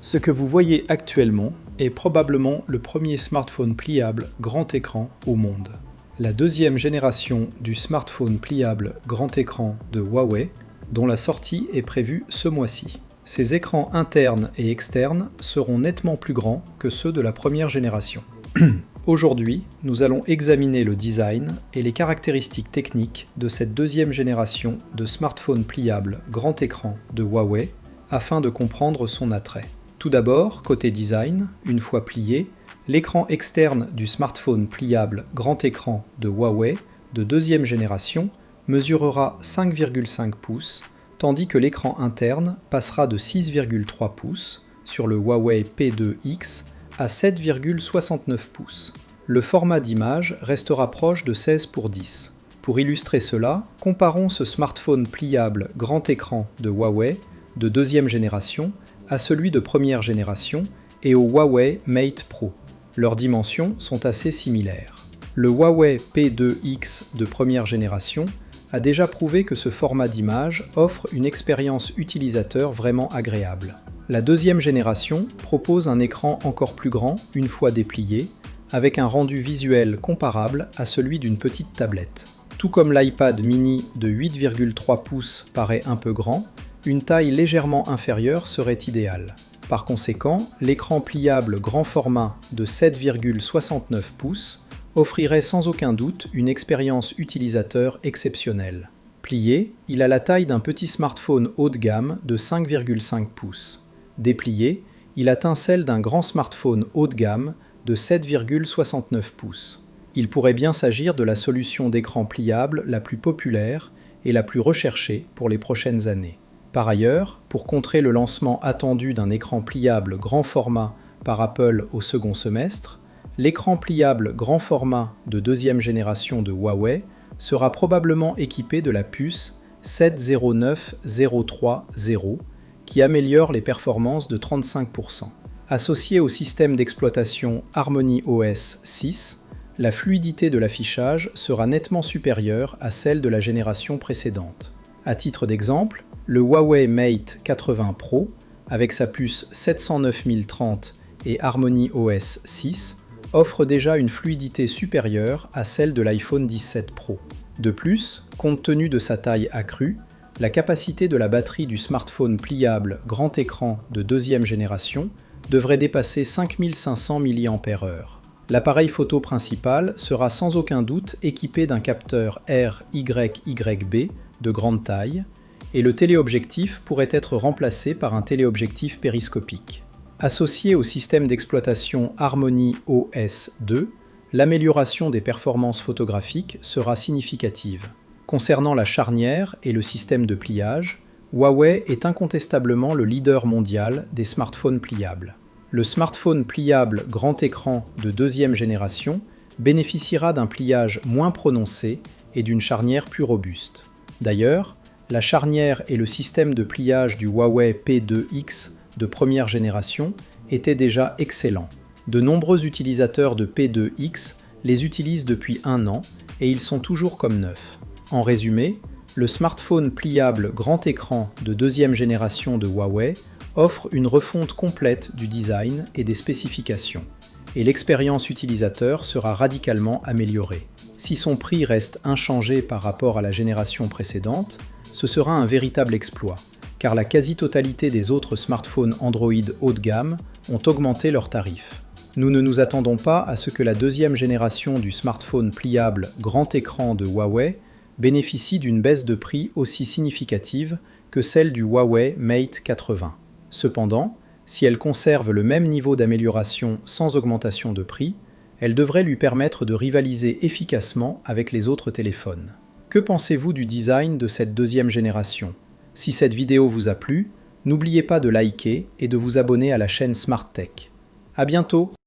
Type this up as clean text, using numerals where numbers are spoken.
Ce que vous voyez actuellement est probablement le premier smartphone pliable grand écran au monde. La deuxième génération du smartphone pliable grand écran de Huawei, dont la sortie est prévue ce mois-ci. Ces écrans internes et externes seront nettement plus grands que ceux de la première génération. Aujourd'hui, nous allons examiner le design et les caractéristiques techniques de cette deuxième génération de smartphone pliable grand écran de Huawei afin de comprendre son attrait. Tout d'abord, côté design, une fois plié, l'écran externe du smartphone pliable grand écran de Huawei de deuxième génération mesurera 5,5 pouces, tandis que l'écran interne passera de 6,3 pouces sur le Huawei P2X à 7,69 pouces. Le format d'image restera proche de 16:10. Pour illustrer cela, comparons ce smartphone pliable grand écran de Huawei de deuxième génération à celui de première génération et au Huawei Mate Pro. Leurs dimensions sont assez similaires. Le Huawei P2X de première génération a déjà prouvé que ce format d'image offre une expérience utilisateur vraiment agréable. La deuxième génération propose un écran encore plus grand une fois déplié, avec un rendu visuel comparable à celui d'une petite tablette. Tout comme l'iPad mini de 8,3 pouces paraît un peu grand, une taille légèrement inférieure serait idéale. Par conséquent, l'écran pliable grand format de 7,69 pouces offrirait sans aucun doute une expérience utilisateur exceptionnelle. Plié, il a la taille d'un petit smartphone haut de gamme de 5,5 pouces. Déplié, il atteint celle d'un grand smartphone haut de gamme de 7,69 pouces. Il pourrait bien s'agir de la solution d'écran pliable la plus populaire et la plus recherchée pour les prochaines années. Par ailleurs, pour contrer le lancement attendu d'un écran pliable grand format par Apple au second semestre, l'écran pliable grand format de deuxième génération de Huawei sera probablement équipé de la puce 709030 qui améliore les performances de 35%. Associé au système d'exploitation HarmonyOS 6, la fluidité de l'affichage sera nettement supérieure à celle de la génération précédente. À titre d'exemple, le Huawei Mate 80 Pro, avec sa puce 709030 et HarmonyOS 6, offre déjà une fluidité supérieure à celle de l'iPhone 17 Pro. De plus, compte tenu de sa taille accrue, la capacité de la batterie du smartphone pliable grand écran de deuxième génération devrait dépasser 5500 mAh. L'appareil photo principal sera sans aucun doute équipé d'un capteur RYYB de grande taille, et le téléobjectif pourrait être remplacé par un téléobjectif périscopique. Associé au système d'exploitation HarmonyOS 2, l'amélioration des performances photographiques sera significative. Concernant la charnière et le système de pliage, Huawei est incontestablement le leader mondial des smartphones pliables. Le smartphone pliable grand écran de deuxième génération bénéficiera d'un pliage moins prononcé et d'une charnière plus robuste. D'ailleurs, la charnière et le système de pliage du Huawei P2X de première génération étaient déjà excellents. De nombreux utilisateurs de P2X les utilisent depuis 1 an et ils sont toujours comme neufs. En résumé, le smartphone pliable grand écran de deuxième génération de Huawei offre une refonte complète du design et des spécifications, et l'expérience utilisateur sera radicalement améliorée. Si son prix reste inchangé par rapport à la génération précédente, ce sera un véritable exploit, car la quasi-totalité des autres smartphones Android haut de gamme ont augmenté leurs tarifs. Nous ne nous attendons pas à ce que la deuxième génération du smartphone pliable grand écran de Huawei bénéficie d'une baisse de prix aussi significative que celle du Huawei Mate 80. Cependant, si elle conserve le même niveau d'amélioration sans augmentation de prix, elle devrait lui permettre de rivaliser efficacement avec les autres téléphones. Que pensez-vous du design de cette deuxième génération ? Si cette vidéo vous a plu, n'oubliez pas de liker et de vous abonner à la chaîne Smart Tech. À bientôt!